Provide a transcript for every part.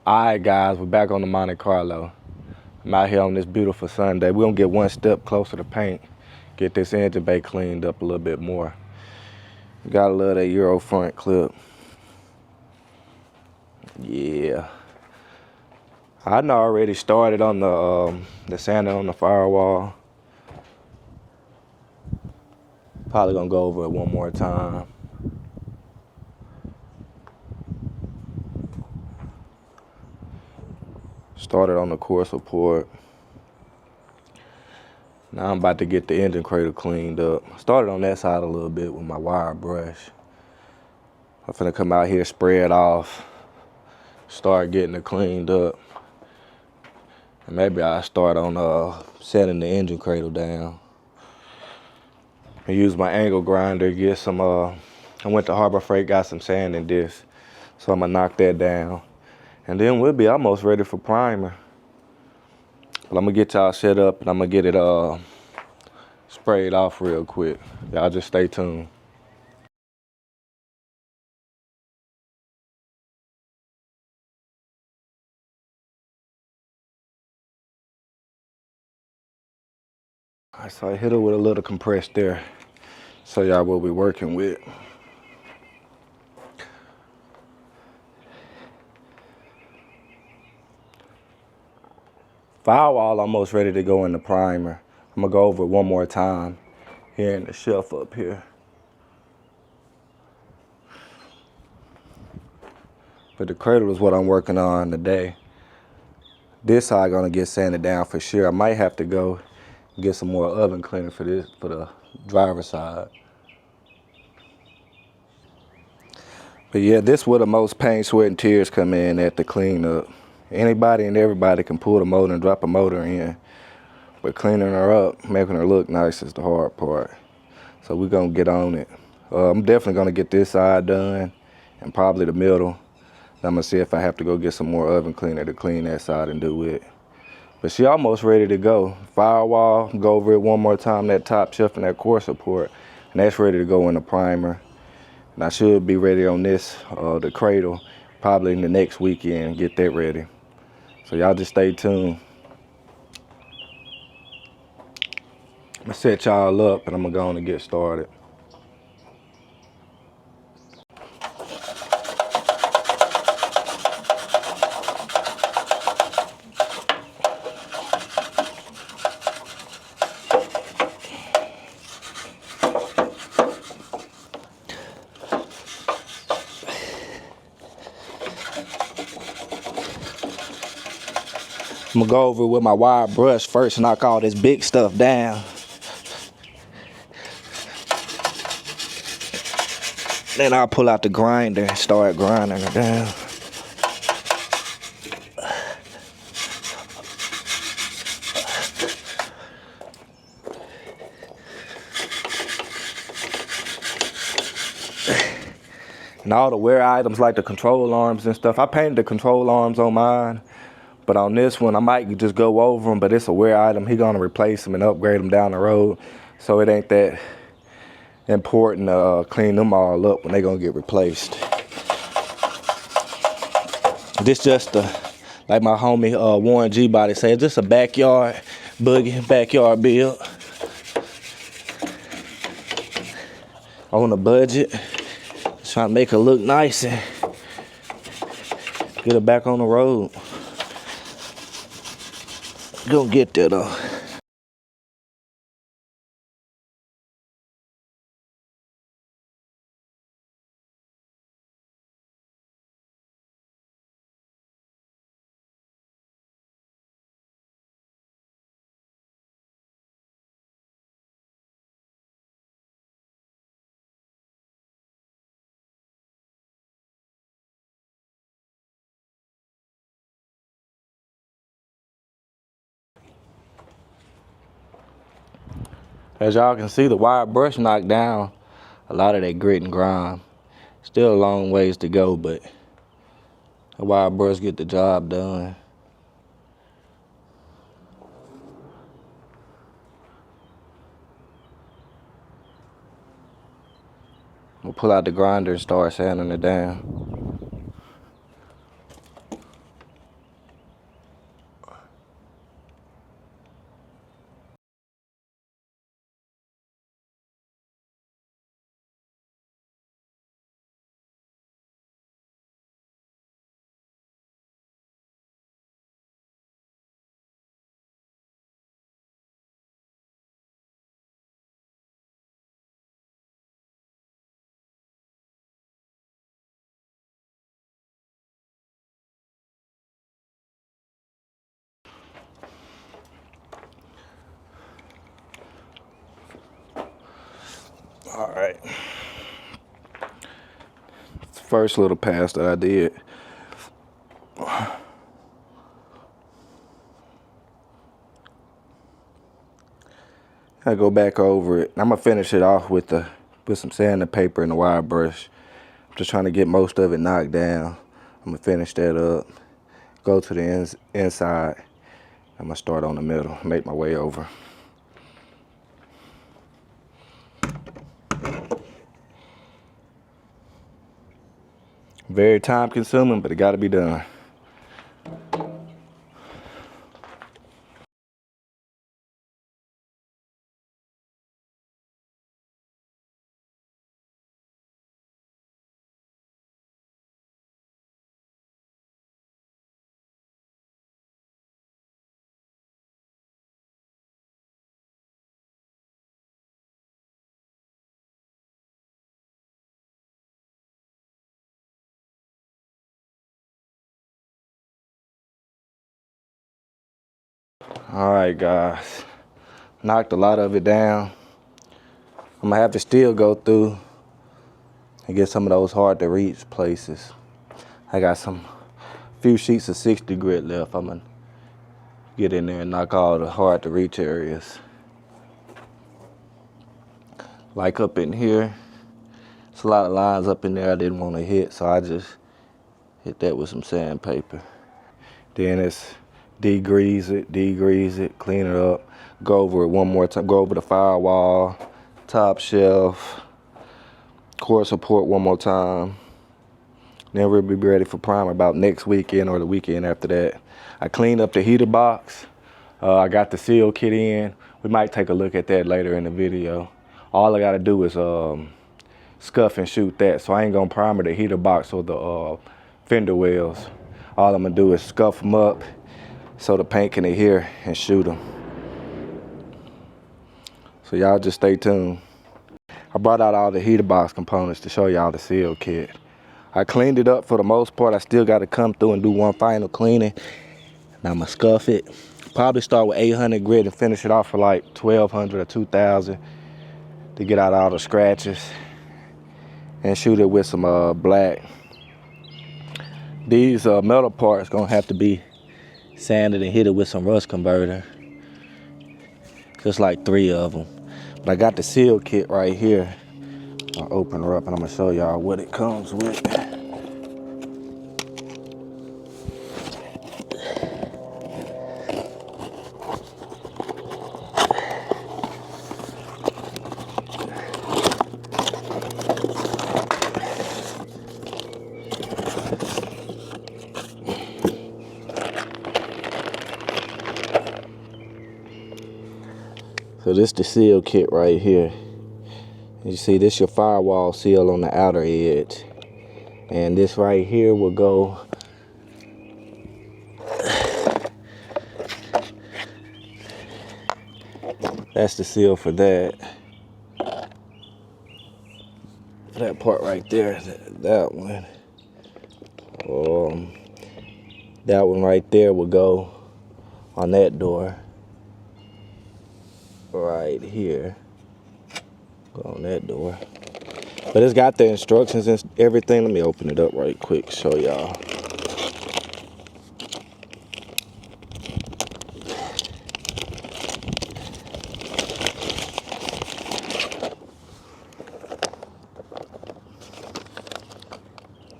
Alright guys, we're back on the Monte Carlo. I'm out here on this beautiful Sunday. We're gonna get one step closer to paint, get this engine bay cleaned up a little bit more. Gotta love that Euro front clip. Yeah. I done already started on the sanding on the firewall. Probably gonna go over it one more time. Started on the core support. Now I'm about to get the engine cradle cleaned up. Started on that side a little bit with my wire brush. I'm finna come out here, spray it off, start getting it cleaned up. And maybe I'll start on setting the engine cradle down. I use my angle grinder, get some, I went to Harbor Freight, got some sand in this. So I'm gonna knock that down. And then we'll be almost ready for primer. But I'm gonna get y'all set up and I'm gonna get it sprayed off real quick. Y'all just stay tuned. All right, so I hit it with a little compressed air. So y'all what we're working with. Firewall almost ready to go in the primer. I'm gonna go over it one more time here in the shelf up here. But the cradle is what I'm working on today. This side gonna get sanded down for sure. I might have to go get some more oven cleaner for this, for the driver's side. But yeah, this is where the most pain, sweat, and tears come in at the cleanup. Anybody and everybody can pull the motor and drop a motor in. But cleaning her up, making her look nice is the hard part. So we're gonna get on it. I'm definitely gonna get this side done and probably the middle. I'm gonna see if I have to go get some more oven cleaner to clean that side and do it. But she almost ready to go. Firewall, go over it one more time, that top shelf and that core support. And that's ready to go in the primer. And I should be ready on this, the cradle, probably in the next weekend, get that ready. So y'all just stay tuned. I'm gonna set y'all up and I'm gonna go on and get started. I'm gonna go over with my wire brush first, knock all this big stuff down. Then I'll pull out the grinder and start grinding it down. And all the wear items like the control arms and stuff, I painted the control arms on mine. But on this one, I might just go over them, but it's a wear item. He gonna replace them and upgrade them down the road. So it ain't that important to clean them all up when they gonna get replaced. This just like my homie Warren Gbody said, just a backyard boogie, backyard build. On a budget, just trying to make it look nice and get it back on the road. Gonna get there though. As y'all can see, the wire brush knocked down a lot of that grit and grime. Still a long ways to go, but the wire brush get the job done. We'll pull out the grinder and start sanding it down. All right. It's the first little pass that I did. I go back over it. I'm gonna finish it off with some sandpaper and the wire brush. I'm just trying to get most of it knocked down. I'm gonna finish that up. Go to the inside. I'm gonna start on the middle. Make my way over. Very time consuming, but it gotta be done. All right, guys. Knocked a lot of it down. I'm gonna have to still go through and get some of those hard to reach places. I got some few sheets of 60 grit left. I'm gonna get in there and knock all the hard to reach areas. Like up in here, there's a lot of lines up in there I didn't want to hit, so I just hit that with some sandpaper. Then it's degrease it, clean it up, go over it one more time, go over the firewall, top shelf, core support one more time. Then we'll be ready for primer about next weekend or the weekend after that. I cleaned up the heater box. I got the seal kit in. We might take a look at that later in the video. All I gotta do is scuff and shoot that. So I ain't gonna primer the heater box or the fender wells. All I'm gonna do is scuff them up so the paint can adhere and shoot them. So y'all just stay tuned. I brought out all the heater box components to show y'all the seal kit. I cleaned it up for the most part. I still gotta come through and do one final cleaning. Now I'm gonna scuff it. Probably start with 800 grit and finish it off for like 1200 or 2000 to get out all the scratches. And shoot it with some black. These metal parts gonna have to be sanded and hit it with some rust converter. Just like 3 of them. But I got the seal kit right here. I'll open her up and I'm gonna show y'all what it comes with. So this the seal kit right here. You see, this your firewall seal on the outer edge. And this right here will go that's the seal for that. For that part right there, that one. That one right there will go on that door. Right here. Go on that door. But it's got the instructions and everything. Let me open it up right quick, show y'all.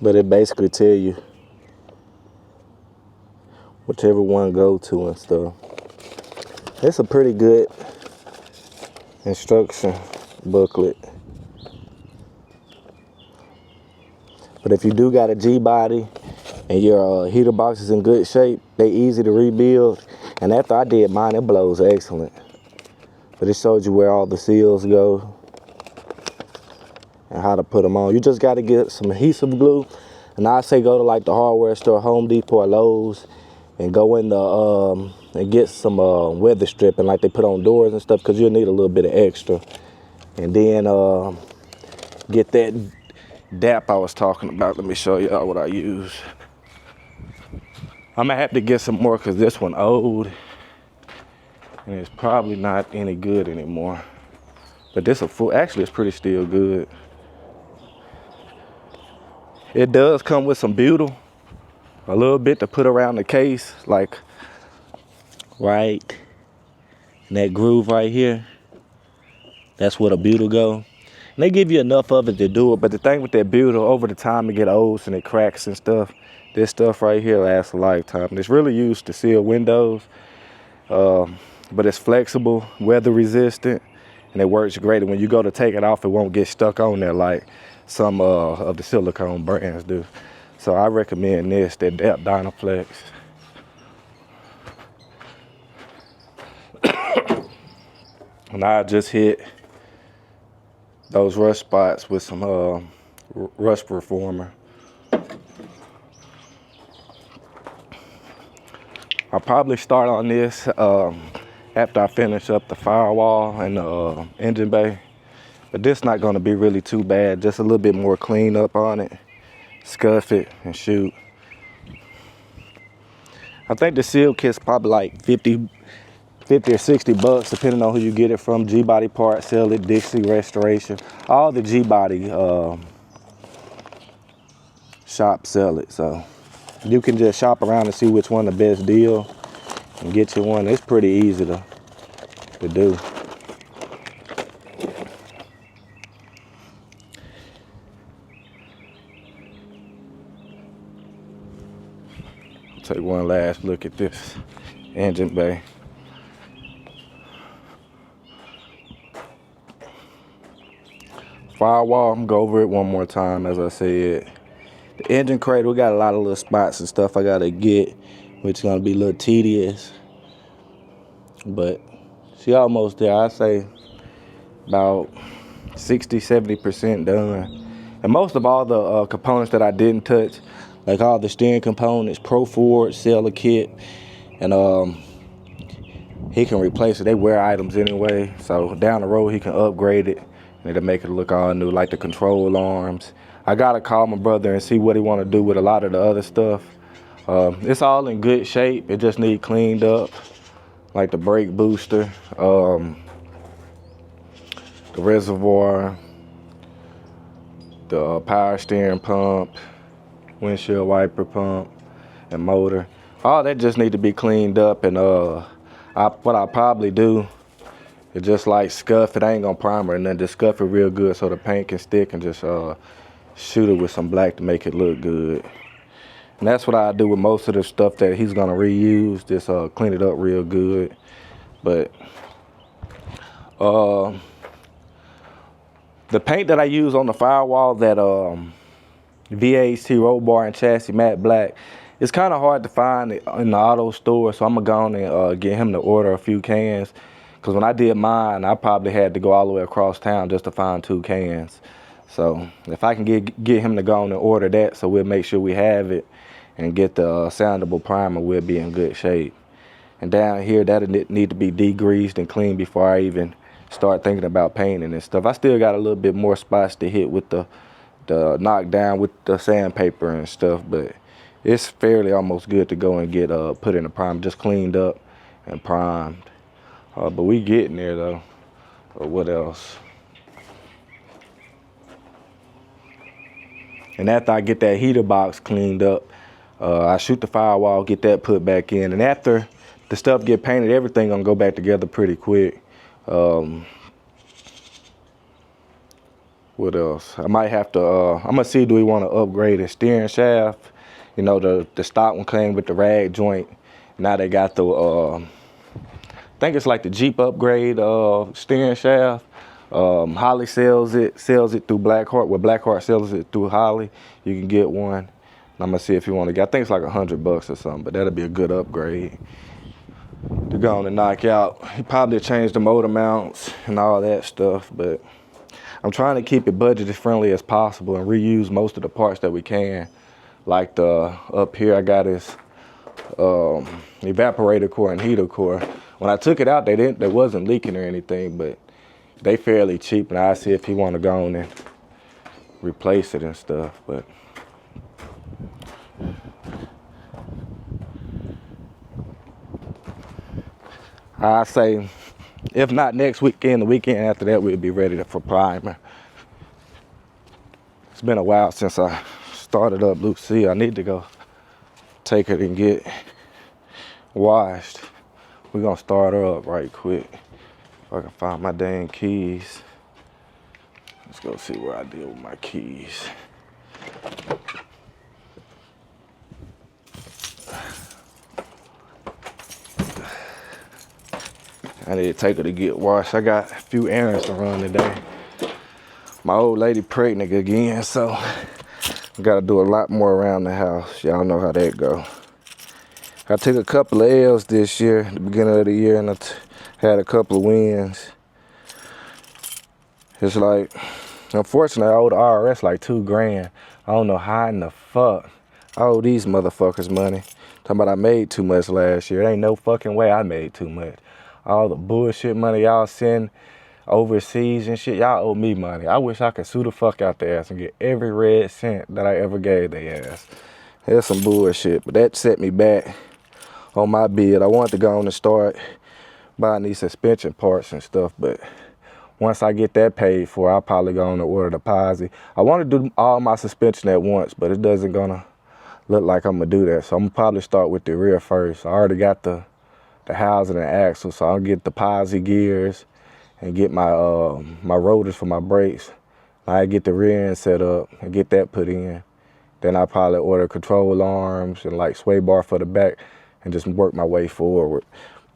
But it basically tell you whichever one go to and stuff. It's a pretty good instruction booklet. But if you do got a Gbody and your heater box is in good shape, they easy to rebuild. And after I did mine, it blows excellent. But it shows you where all the seals go and how to put them on. You just got to get some adhesive glue. And I say go to like the hardware store, Home Depot or Lowe's, and go in the and get some weather stripping like they put on doors and stuff, because you'll need a little bit of extra. And then get that DAP I was talking about. Let me show y'all what I use. I'm gonna have to get some more because this one old and it's probably not any good anymore. But this a full, actually it's pretty still good. It does come with some butyl, a little bit to put around the case, like right in that groove right here. That's where the butyl go. And they give you enough of it to do it, but the thing with that butyl, over the time it get old and it cracks and stuff. This stuff right here lasts a lifetime. It's really used to seal windows, but it's flexible, weather resistant, and it works great. And when you go to take it off, it won't get stuck on there like some of the silicone brands do. So I recommend this, that Dynaflex. And I just hit those rust spots with some rust reformer. I'll probably start on this after I finish up the firewall and the engine bay. But this not gonna be really too bad, just a little bit more clean up on it, scuff it and shoot. I think the seal kit's probably like 50 or 60 bucks, depending on who you get it from. Gbody parts sell it, Dixie Restoration, all the Gbody shops sell it. So you can just shop around and see which one the best deal and get you one. It's pretty easy to do. Take one last look at this engine bay. Firewall, I'm gonna go over it one more time. As I said, the engine cradle, we got a lot of little spots and stuff I gotta get, which is gonna be a little tedious, but she almost there. I say about 60-70% done. And most of all the components that I didn't touch, like all the steering components, Pro Ford sell a kit, and he can replace it. They wear items anyway, so down the road he can upgrade it and it'll make it look all new, like the control arms. I gotta call my brother and see what he want to do with a lot of the other stuff. It's all in good shape. It just need cleaned up, like the brake booster, the reservoir, the power steering pump, windshield wiper pump, and motor. All that just need to be cleaned up, and what I'll probably do is just like scuff it. I ain't gonna primer and then just scuff it real good so the paint can stick, and just shoot it with some black to make it look good. And that's what I do with most of the stuff that he's gonna reuse. Just clean it up real good. But the paint that I use on the firewall, that VAT roll bar and chassis matte black, it's kind of hard to find in the auto store, so I'm gonna go on and get him to order a few cans. Because when I did mine, I probably had to go all the way across town just to find 2 cans. So if I can get him to go on and order that, so we'll make sure we have it and get the soundable primer, we'll be in good shape. And down here, that'll need to be degreased and cleaned before I even start thinking about painting and stuff. I still got a little bit more spots to hit with the knockdown with the sandpaper and stuff, but it's fairly almost good to go and get put in a primer, just cleaned up and primed. But we getting there though. What else? And after I get that heater box cleaned up, I shoot the firewall, get that put back in, and after the stuff get painted, everything gonna go back together pretty quick. What else? I might have to, I'm gonna see, do we wanna upgrade the steering shaft? You know, the stock one came with the rag joint. Now they got the, I think it's like the Jeep upgrade steering shaft. Holley sells it through Blackheart. Well, Blackheart sells it through Holley. You can get one. And I'm gonna see if you wanna get, I think it's like $100 or something, but that'll be a good upgrade to go on and knock out. He probably changed the motor mounts and all that stuff, but I'm trying to keep it budget friendly as possible and reuse most of the parts that we can. Like up here, I got this evaporator core and heater core. When I took it out, they wasn't leaking or anything, but they fairly cheap, and I see if he want to go on and replace it and stuff. But I say If not next weekend, the weekend after that, we'll be ready for primer. It's been a while since I started up Lucy. I need to go take it and get washed. We're gonna start her up right quick. If I can find my dang keys. Let's go see where I deal with my keys. I need to take her to get washed. I got a few errands to run today. My old lady pregnant again, so I gotta do a lot more around the house. Y'all know how that go. I took a couple of L's this year, at the beginning of the year, and I had a couple of wins. It's like, unfortunately, I owe the IRS like $2 grand. I don't know how in the fuck I owe these motherfuckers money. Talking about I made too much last year. Ain't no fucking way I made too much. All the bullshit money y'all send overseas and shit, y'all owe me money. I wish I could sue the fuck out their ass and get every red cent that I ever gave their ass. That's some bullshit, but that set me back on my bid. I wanted to go on and start buying these suspension parts and stuff, but once I get that paid for, I'll probably go on and order the posi. I want to do all my suspension at once, but it doesn't gonna look like I'm gonna do that. So I'm gonna probably start with the rear first. I already got the housing and axle, so I'll get the posi gears and get my my rotors for my brakes. I get the rear end set up and get that put in. Then I'll probably order control arms and like sway bar for the back and just work my way forward.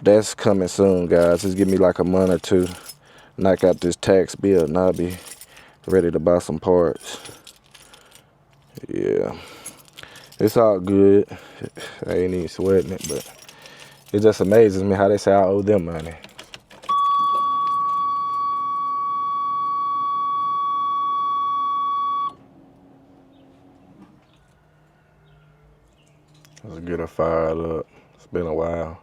That's coming soon, guys. Just give me like a month or two. Knock out this tax bill and I'll be ready to buy some parts. Yeah, it's all good. I ain't even sweating it, but it just amazes me how they say I owe them money. Let's get her fired up. It's been a while.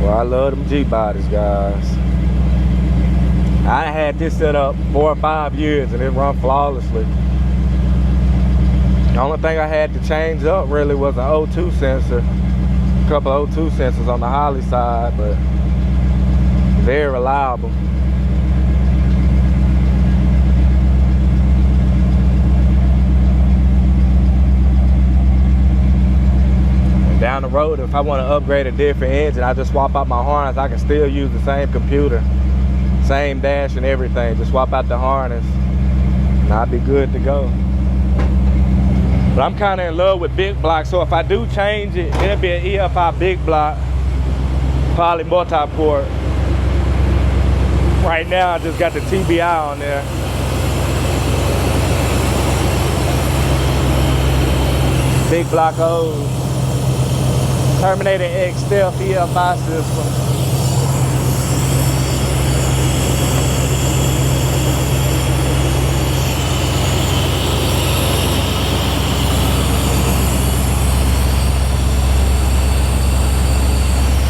Well, I love them Gbodies, guys. I had this set up 4 or 5 years and it run flawlessly. The only thing I had to change up really was an O2 sensor. A couple of O2 sensors on the Holly side, but very reliable. And down the road, if I want to upgrade a different engine, I just swap out my harness. I can still use the same computer, same dash and everything. Just swap out the harness and I'll be good to go. But I'm kind of in love with big blocks, so if I do change it, it'll be an EFI big block, poly multi-port. Right now, I just got the TBI on there. Big block O's. Terminator X Stealth EFI system.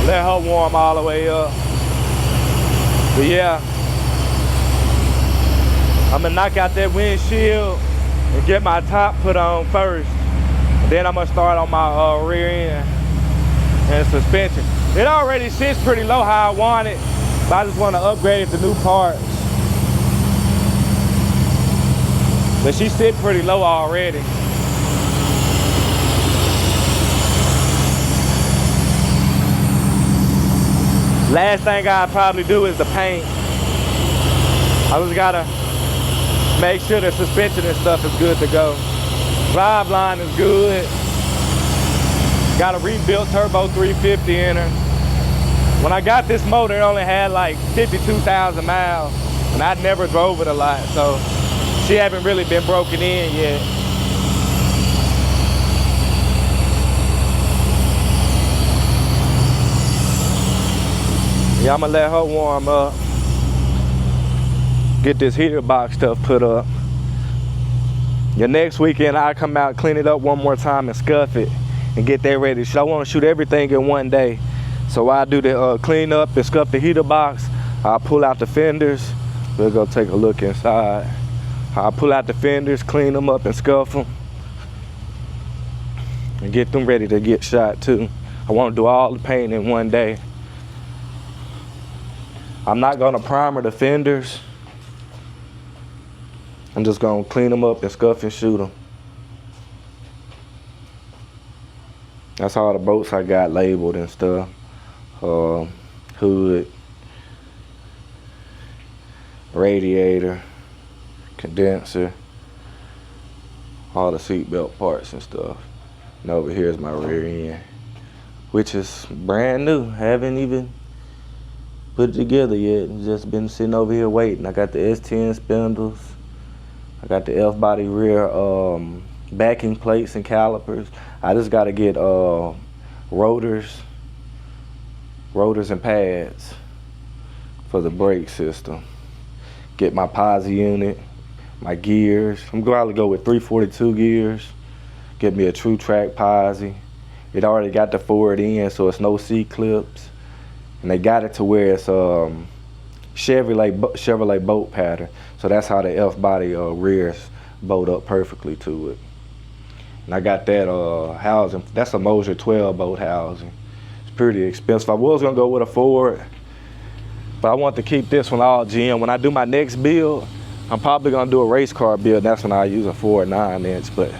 Let her warm all the way up. But yeah, I'm gonna knock out that windshield and get my top put on first. And then I'm gonna start on my rear end and suspension. It already sits pretty low how I want it, but I just want to upgrade it to new parts. But she's sitting pretty low already. Last thing I'll probably do is the paint. I just gotta make sure the suspension and stuff is good to go. Drive line is good. Got a rebuilt turbo 350 in her. When I got this motor, it only had like 52,000 miles, and I never drove it a lot, so she haven't really been broken in yet. Yeah, I'm gonna let her warm up. Get this heater box stuff put up. The next weekend, I'll come out, clean it up one more time and scuff it and get that ready. I wanna shoot everything in one day. So I'll do the clean up and scuff the heater box. I'll pull out the fenders. We'll go take a look inside. I'll pull out the fenders, clean them up and scuff them, and get them ready to get shot too. I want to do all the paint in one day. I'm not gonna primer the fenders. I'm just gonna clean them up and scuff and shoot them. That's all the bolts I got labeled and stuff. Hood, radiator, condenser, all the seatbelt parts and stuff. And over here is my rear end, which is brand new. Haven't even put it together yet. Just been sitting over here waiting. I got the S10 spindles. I got the Gbody rear backing plates and calipers. I just got to get rotors and pads for the brake system. Get my posi unit, my gears. I'm going to go with 342 gears. Get me a true track posi. It already got the forward end, so it's no C-clips. And they got it to where it's Chevrolet bolt pattern. So that's how the Gbody rears bolt up perfectly to it. And I got that housing. That's a Moser 12 bolt housing. It's pretty expensive. I was gonna go with a Ford, but I want to keep this one all GM. When I do my next build, I'm probably gonna do a race car build. That's when I use a Ford 9-inch. But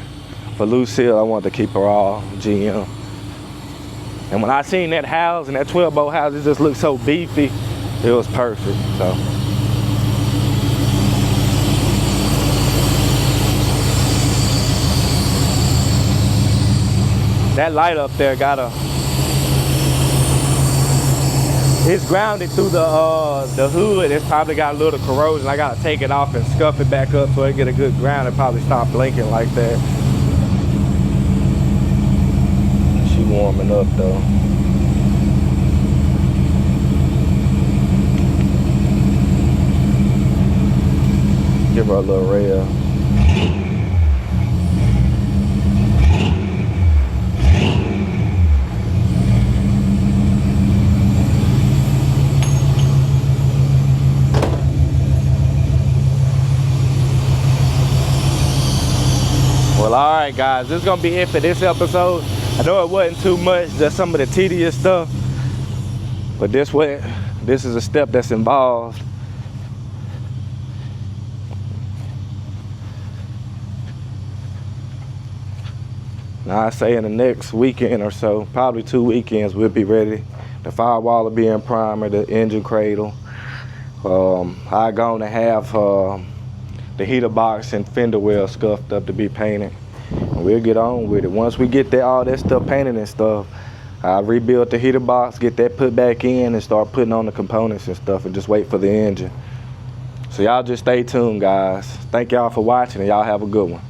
for Lucille, I want to keep her all GM. And when I seen that house and that 12 bolt house, it just looked so beefy. It was perfect. So. That light up there got it's grounded through the hood. It's probably got a little corrosion. I gotta take it off and scuff it back up so it get a good ground and probably stop blinking like that. She warming up though. Give her a little rail. Well, all right, guys, this is gonna be it for this episode. I know it wasn't too much, just some of the tedious stuff, but this is a step that's involved. Now I say in the next weekend or so, probably 2 weekends, we'll be ready. The firewall will be in primer, the engine cradle. I'm gonna have the heater box and fender well scuffed up to be painted. And we'll get on with it. Once we get all that stuff painted and stuff, I'll rebuild the heater box, get that put back in, and start putting on the components and stuff, and just wait for the engine. So y'all just stay tuned, guys. Thank y'all for watching, and y'all have a good one.